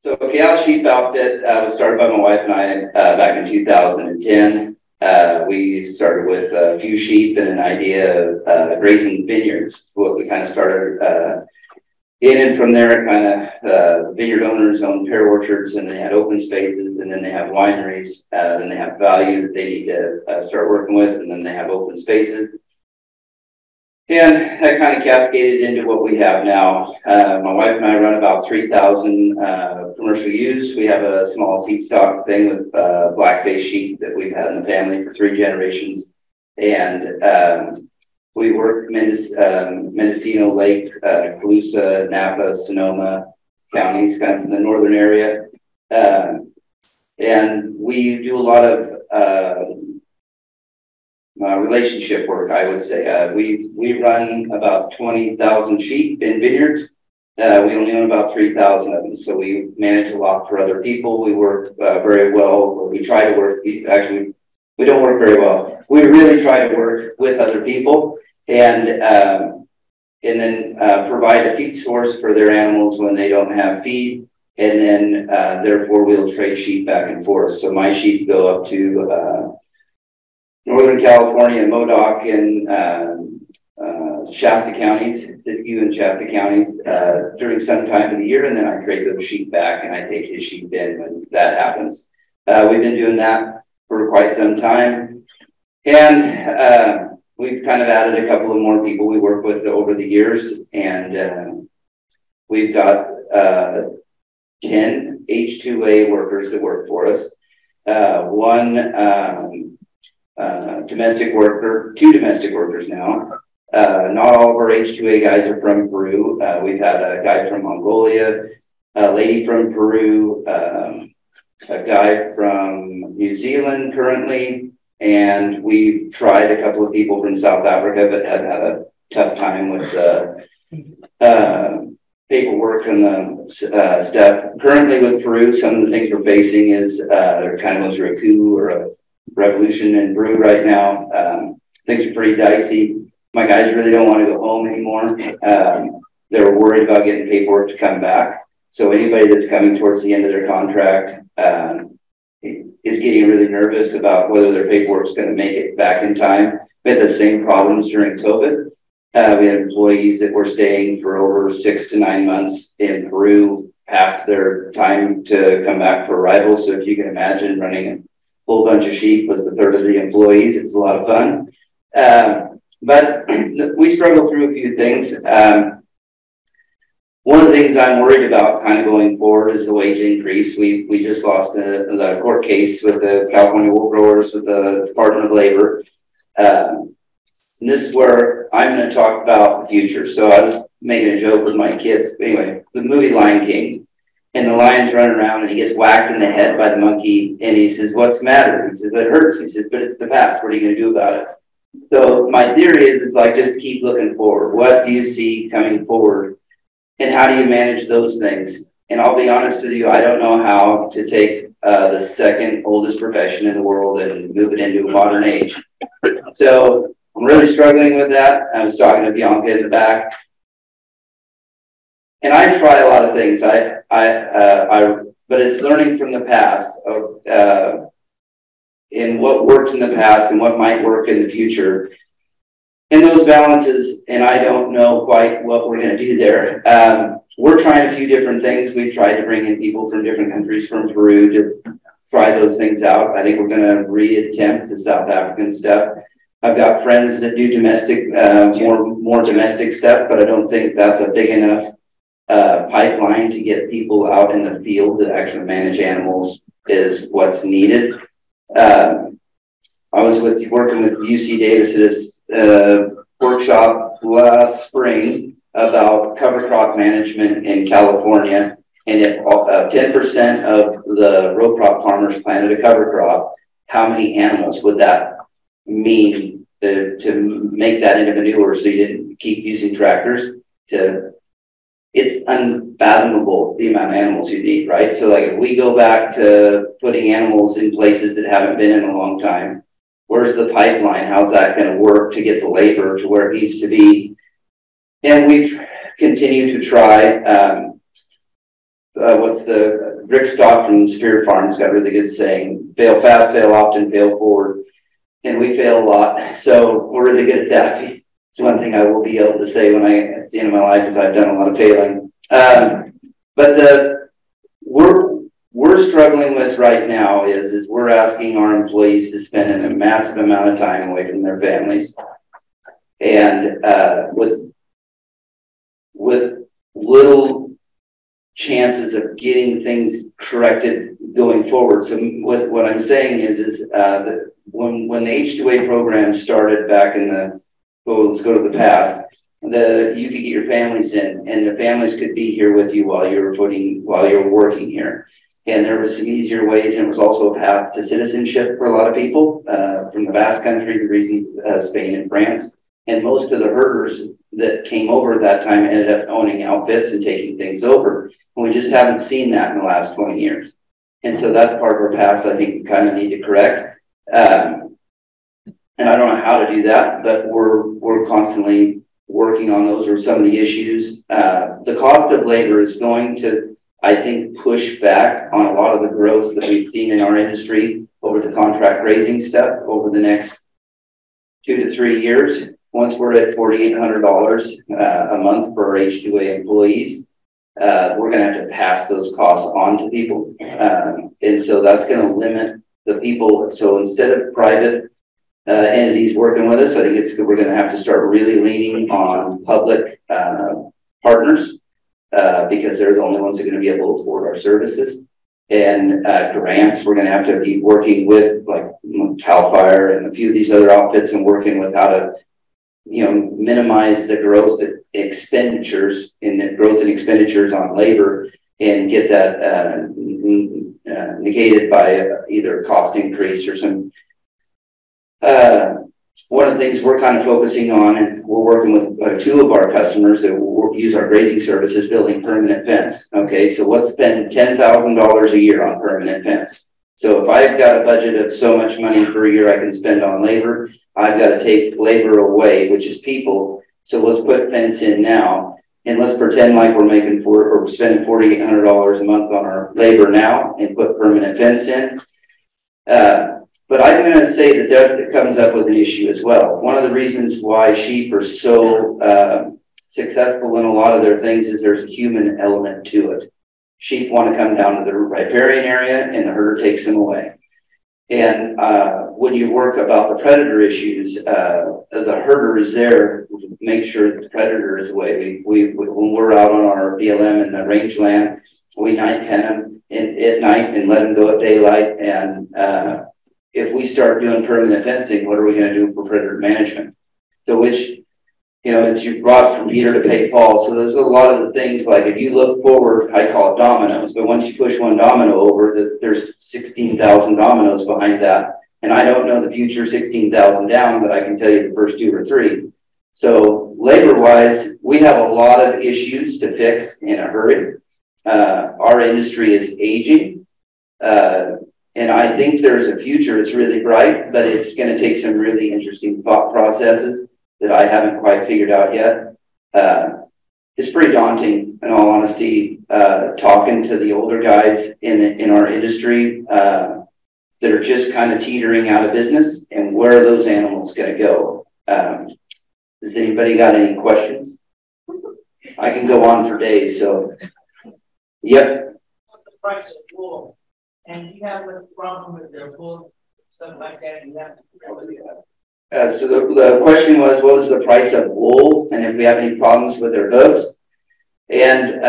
So Kaos Sheep Outfit was started by my wife and I back in 2010. We started with a few sheep and an idea of grazing vineyards. What we kind of started in, and from there, kind of vineyard owners own pear orchards, and they had open spaces, and then they have wineries, then they have value that they need to start working with, and then they have open spaces. And that kind of cascaded into what we have now. My wife and I run about 3,000 commercial ewes. We have a small feedstock thing with black-faced sheep that we've had in the family for 3 generations. And we work Mendocino, Lake, Colusa, Napa, Sonoma counties, kind of in the northern area. And we do a lot of relationship work, I would say. We run about 20,000 sheep in vineyards. We only own about 3,000 of them, so we manage a lot for other people. We work very well. We try to work. We don't work very well. We really try to work with other people, and then provide a feed source for their animals when they don't have feed, and then therefore we'll trade sheep back and forth. So my sheep go up to Northern California, Modoc, and Shasta counties, Siskiyou and Shasta counties during some time of the year, and then I trade those sheep back and I take his sheep in when that happens. We've been doing that for quite some time, and we've kind of added a couple of more people we work with over the years, and we've got 10 H2A workers that work for us. One domestic worker, 2 domestic workers now. Not all of our H2A guys are from Peru. We've had a guy from Mongolia, a lady from Peru, a guy from New Zealand currently, and we've tried a couple of people from South Africa, but have had a tough time with paperwork and the stuff. Currently with Peru, some of the things we're facing is they're kind of going through a coup or a revolution in Peru right now. Things are pretty dicey. My guys really don't want to go home anymore. They're worried about getting paperwork to come back. So anybody that's coming towards the end of their contract is getting really nervous about whether their paperwork is going to make it back in time. We had the same problems during COVID. We had employees that were staying for over 6 to 9 months in Peru past their time to come back for arrival. So if you can imagine running a whole bunch of sheep with a third of the employees, it was a lot of fun. But we struggle through a few things. One of the things I'm worried about kind of going forward is the wage increase. We just lost the court case with the California wool growers with the Department of Labor. And this is where I'm going to talk about the future. So I was making a joke with my kids. Anyway, the movie Lion King, and the lion's running around and he gets whacked in the head by the monkey, and he says, "What's the matter?" He says, "It hurts." He says, "But it's the past. What are you going to do about it?" So my theory is, it's like, just keep looking forward. What do you see coming forward? And how do you manage those things? And I'll be honest with you, I don't know how to take the second oldest profession in the world and move it into a modern age. So I'm really struggling with that. I was talking to Bianca in the back. And I try a lot of things. But it's learning from the past in what worked in the past and what might work in the future. And those balances, and I don't know quite what we're going to do there. We're trying a few different things. We've tried to bring in people from different countries, from Peru, to try those things out. I think we're going to re-attempt the South African stuff. I've got friends that do domestic, more domestic stuff, but I don't think that's a big enough pipeline to get people out in the field to actually manage animals is what's needed. I was working with UC Davis at a workshop last spring about cover crop management in California. And if 10% of the row crop farmers planted a cover crop, how many animals would that mean to make that into manure so you didn't keep using tractors? It's unfathomable the amount of animals you need, right? So like if we go back to putting animals in places that haven't been in a long time, where's the pipeline? How's that going to work to get the labor to where it needs to be? And we've continued to try, Rick Stock from Spirit Farms got a really good saying: fail fast, fail often, fail forward. And we fail a lot. So we're really good at that. It's one thing I will be able to say when at the end of my life is I've done a lot of failing. But we're struggling with right now is we're asking our employees to spend a massive amount of time away from their families. And with little chances of getting things corrected going forward. So what I'm saying is that when the H2A program started back in the, let's go to the past, you could get your families in, and the families could be here with you while you're working here. And there was some easier ways, and it was also a path to citizenship for a lot of people from the Basque Country, the region, Spain and France. And most of the herders that came over at that time ended up owning outfits and taking things over. And we just haven't seen that in the last 20 years. And so that's part of our past I think we kind of need to correct. And I don't know how to do that, but we're constantly working on those or some of the issues. The cost of labor is going to, I think, push back on a lot of the growth that we've seen in our industry over the contract grazing stuff over the next 2 to 3 years. Once we're at $4,800 a month for our H2A employees, we're going to have to pass those costs on to people. And so that's going to limit the people. So instead of private entities working with us, I think we're going to have to start really leaning on public partners because they're the only ones that are going to be able to afford our services. And grants, we're going to have to be working with like CAL FIRE and a few of these other outfits and working with how to, minimize the growth expenditures on labor and get that negated by either cost increase or some. One of the things we're kind of focusing on, and we're working with 2 of our customers that will use our grazing services, building permanent fence. Okay, so let's spend $10,000 a year on permanent fence. So if I've got a budget of so much money per year I can spend on labor, I've got to take labor away, which is people. So let's put fence in now, and let's pretend like we're spending $4,800 a month on our labor now and put permanent fence in. But I'm going to say that comes up with an issue as well. One of the reasons why sheep are so successful in a lot of their things is there's a human element to it. Sheep want to come down to the riparian area, and the herder takes them away. And when you work about the predator issues, the herder is there to make sure the predator is away. When we're out on our BLM in the rangeland, we night pen them at night and let them go at daylight. And if we start doing permanent fencing, what are we going to do for predator management? So which, it's you brought from Peter to pay Paul. So there's a lot of the things, like if you look forward, I call it dominoes, but once you push one domino over, there's 16,000 dominoes behind that. And I don't know the future 16,000 down, but I can tell you the first 2 or 3. So labor-wise, we have a lot of issues to fix in a hurry. Our industry is aging. And I think there's a future. It's really bright, but it's going to take some really interesting thought processes that I haven't quite figured out yet. It's pretty daunting, in all honesty, talking to the older guys in our industry that are just kind of teetering out of business, and where are those animals going to go? Has anybody got any questions? I can go on for days. So, yep. What's the price of wool? And you have a problem with their wool, stuff like that, and you have to really So the question was, what was the price of wool, and if we have any problems with their hooves? And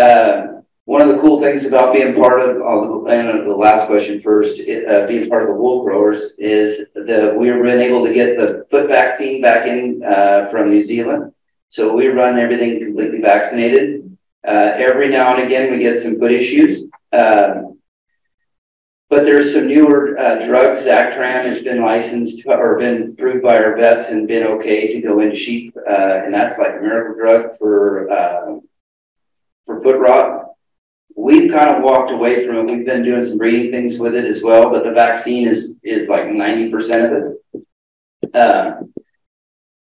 one of the cool things about being part of the last question first, being part of the wool growers, is that we've been able to get the foot vaccine back in from New Zealand. So we run everything completely vaccinated. Every now and again, we get some foot issues. But there's some newer drugs. Zactran has been licensed or been approved by our vets and been okay to go into sheep. And that's like a miracle drug for foot rot. We've kind of walked away from it. We've been doing some breeding things with it as well, but the vaccine is like 90% of it.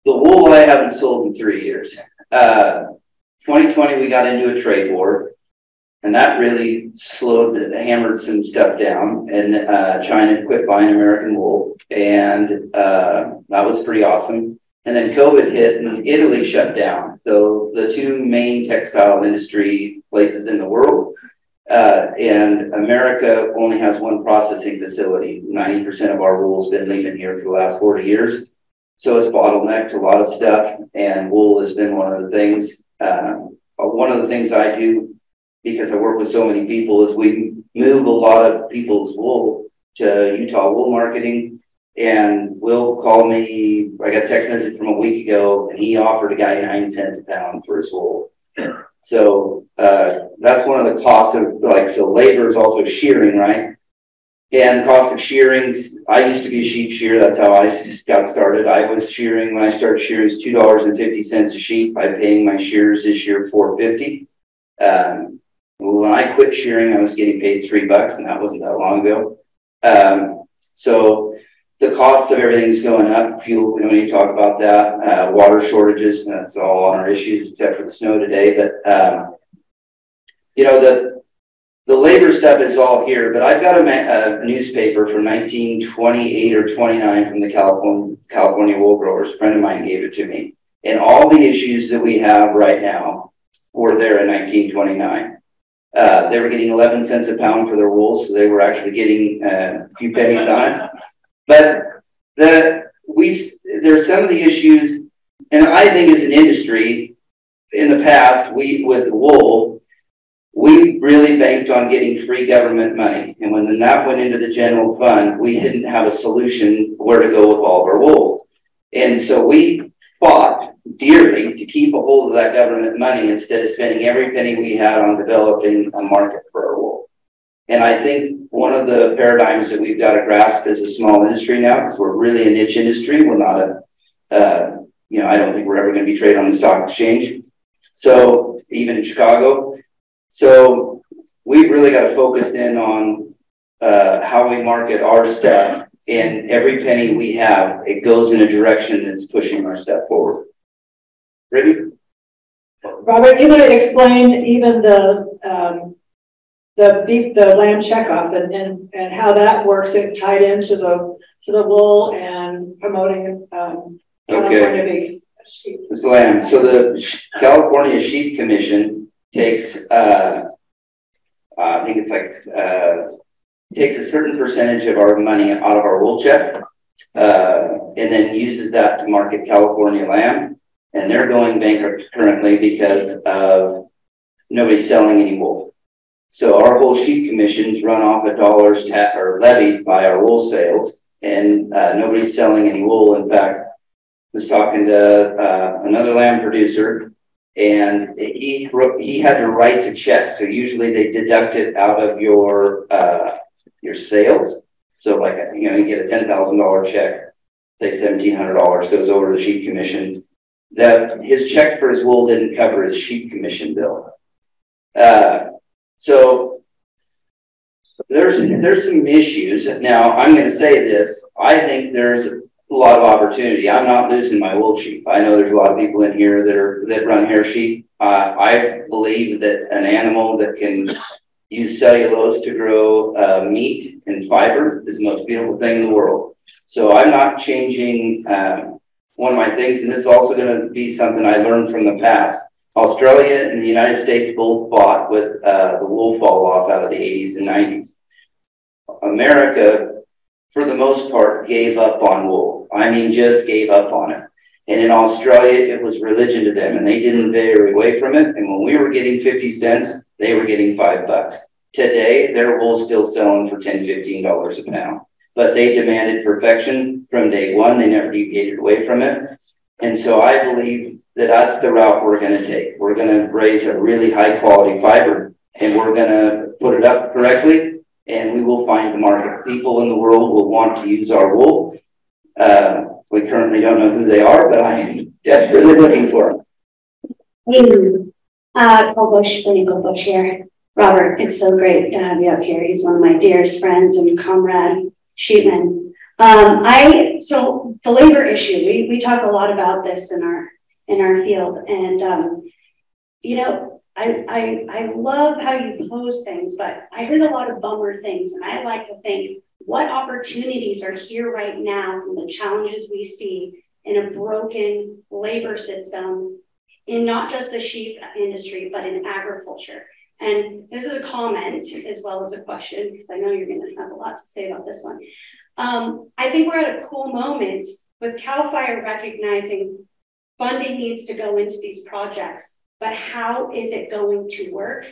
The wool I haven't sold in 3 years. 2020, we got into a trade war. And that really hammered some stuff down, and China quit buying American wool, and that was pretty awesome. And then COVID hit and Italy shut down. So the two main textile industry places in the world, and America only has one processing facility. 90% of our wool's been leaving here for the last 40 years. So it's bottlenecked a lot of stuff, and wool has been one of the things. One of the things I do, because I work with so many people, is we move a lot of people's wool to Utah Wool Marketing. And Will called me, I got a text message from a week ago, and he offered a guy 9 cents a pound for his wool. So that's one of the costs of, like, so labor is also shearing, right? And the cost of shearing, I used to be a sheep shearer. That's how I just got started. I was shearing, when I started shearing, it's $2.50 a sheep. I'm paying my shearers this year $4.50. When I quit shearing, I was getting paid $3, and that wasn't that long ago. So the costs of everything's going up. Fuel, we don't need to talk about that. Water shortages, that's all on our issues, except for the snow today. But, you know, the labor stuff is all here, but I've got a newspaper from 1928 or 29 from the California wool growers. A friend of mine gave it to me. And all the issues that we have right now were there in 1929. They were getting 11 cents a pound for their wool, so they were actually getting a few pennies on it. But there's some of the issues, and I think as an industry, in the past, with the wool, we really banked on getting free government money. And when that went into the general fund, we didn't have a solution where to go with all of our wool. And so we fought dearly to keep a hold of that government money instead of spending every penny we had on developing a market for our wool. And I think one of the paradigms that we've got to grasp as a small industry now, because we're really a niche industry, we're not you know, I don't think we're ever going to be traded on the stock exchange. So even in Chicago. So we've really got to focus in on how we market our stuff, and every penny we have, it goes in a direction that's pushing our stuff forward. Ready? Robert, you want to explain even the lamb checkoff and how that works, it tied into the wool and promoting California beef. It's lamb. So the California Sheep Commission takes I think it's like takes a certain percentage of our money out of our wool check, and then uses that to market California lamb, and they're going bankrupt currently because of nobody's selling any wool. So our whole sheep commissions run off of dollars or levied by our wool sales, and nobody's selling any wool. In fact, I was talking to another lamb producer, and he had to write a check. So usually they deduct it out of your sales. So like, you know, you get a $10,000 check, say $1,700 goes over to the sheep commission. His check for his wool didn't cover his sheep commission bill. So there's some issues. Now I'm going to say this. I think there's a lot of opportunity. I'm not losing my wool sheep. I know there's a lot of people in here that run hair sheep. I believe that an animal that can use cellulose to grow meat and fiber is the most beautiful thing in the world. So I'm not changing one of my things, and this is also going to be something I learned from the past. Australia and the United States both fought with the wool fall off out of the 80s and 90s. America, for the most part, gave up on wool. I mean, just gave up on it. And in Australia, it was religion to them, and they didn't veer away from it. And when we were getting 50 cents, they were getting $5. Today, their wool's still selling for $10, $15 a pound. But they demanded perfection from day one. They never deviated away from it. And so I believe that that's the route we're going to take. We're going to raise a really high quality fiber, and we're going to put it up correctly, and we will find the market. People in the world will want to use our wool. We currently don't know who they are, but I am desperately looking for them. Bush here. Robert, it's so great to have you up here. He's one of my dearest friends and comrade sheepmen. So the labor issue, we talk a lot about this in our field, and you know, I love how you pose things, but I heard a lot of bummer things. And I like to think, what opportunities are here right now from the challenges we see in a broken labor system in not just the sheep industry, but in agriculture? And this is a comment as well as a question, because I know you're going to have a lot to say about this one. I think we're at a cool moment with CAL FIRE recognizing funding needs to go into these projects, but how is it going to work?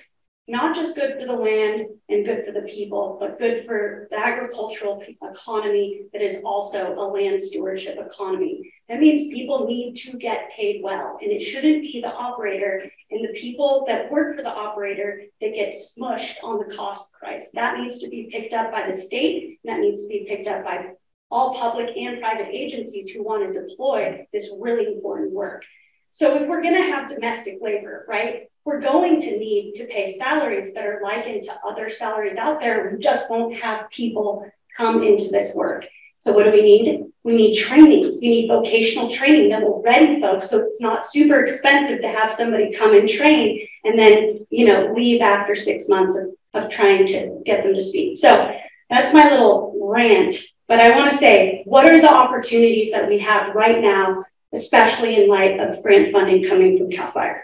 Not just good for the land and good for the people, but good for the agricultural economy that is also a land stewardship economy. That means people need to get paid well, and it shouldn't be the operator and the people that work for the operator that get smushed on the cost price. That needs to be picked up by the state, and that needs to be picked up by all public and private agencies who want to deploy this really important work. So if we're going to have domestic labor, right, we're going to need to pay salaries that are likened to other salaries out there. We just won't have people come into this work. So what do we need? We need training. We need vocational training that will ready folks so it's not super expensive to have somebody come and train and then, you know, leave after 6 months of trying to get them to speed. So that's my little rant. But I want to say, what are the opportunities that we have right now, especially in light of grant funding coming from CAL FIRE?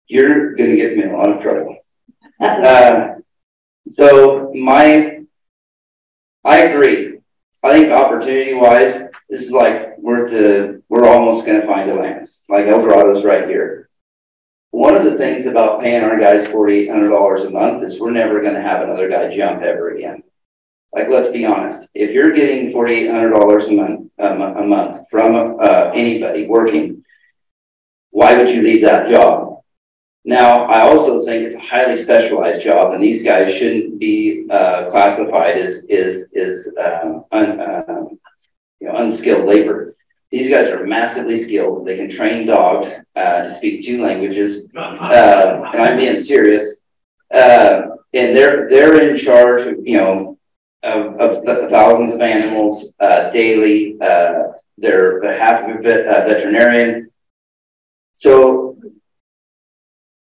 You're going to get me in a lot of trouble. I agree. I think opportunity-wise, this is like we're almost going to find a land. Like Eldorado's right here. One of the things about paying our guys $4,800 a month is we're never going to have another guy jump ever again. Like, let's be honest. If you're getting $4,800 a month from anybody working, why would you leave that job? Now, I also think it's a highly specialized job, and these guys shouldn't be classified as unskilled labor. These guys are massively skilled. They can train dogs to speak 2 languages, and I'm being serious. And they're in charge of of the thousands of animals daily. They're half of a veterinarian. So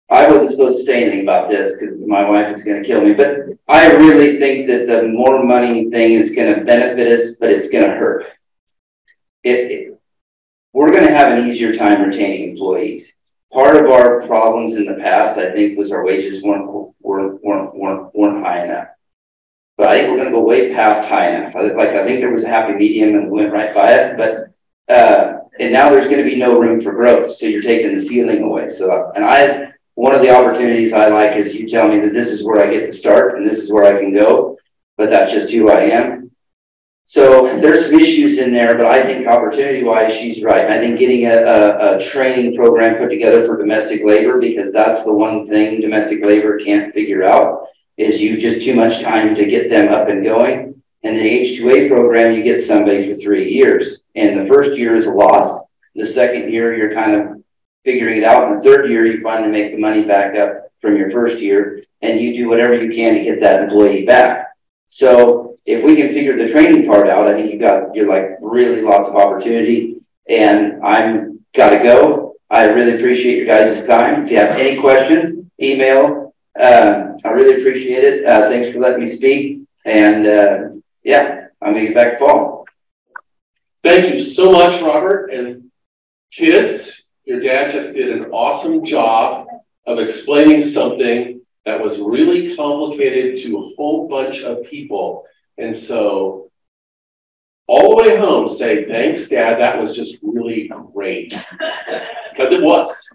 I wasn't supposed to say anything about this because my wife is going to kill me, but I really think that the more money thing is going to benefit us, but it's going to hurt. We're going to have an easier time retaining employees. Part of our problems in the past, I think, was our wages weren't high enough. But I think we're going to go way past high enough. I think there was a happy medium and we went right by it, but and now there's going to be no room for growth. So you're taking the ceiling away. So, one of the opportunities I like is you tell me that this is where I get to start and this is where I can go, but that's just who I am. So there's some issues in there, but I think opportunity-wise, she's right. I think getting a training program put together for domestic labor, because that's the one thing domestic labor can't figure out, is you just too much time to get them up and going. And the H-2A program, you get somebody for 3 years. And the first year is a loss. The second year, you're kind of figuring it out. And the third year, you finally make the money back up from your first year, and you do whatever you can to get that employee back. So if we can figure the training part out, I think you're like really lots of opportunity. And I'm got to go. I really appreciate your guys' time. If you have any questions, email. I really appreciate it. Thanks for letting me speak. And yeah, I'm going to get back to Paul. Thank you so much, Robert. And kids, your dad just did an awesome job of explaining something that was really complicated to a whole bunch of people. And so all the way home, say, thanks, Dad. That was just really great. Because it was.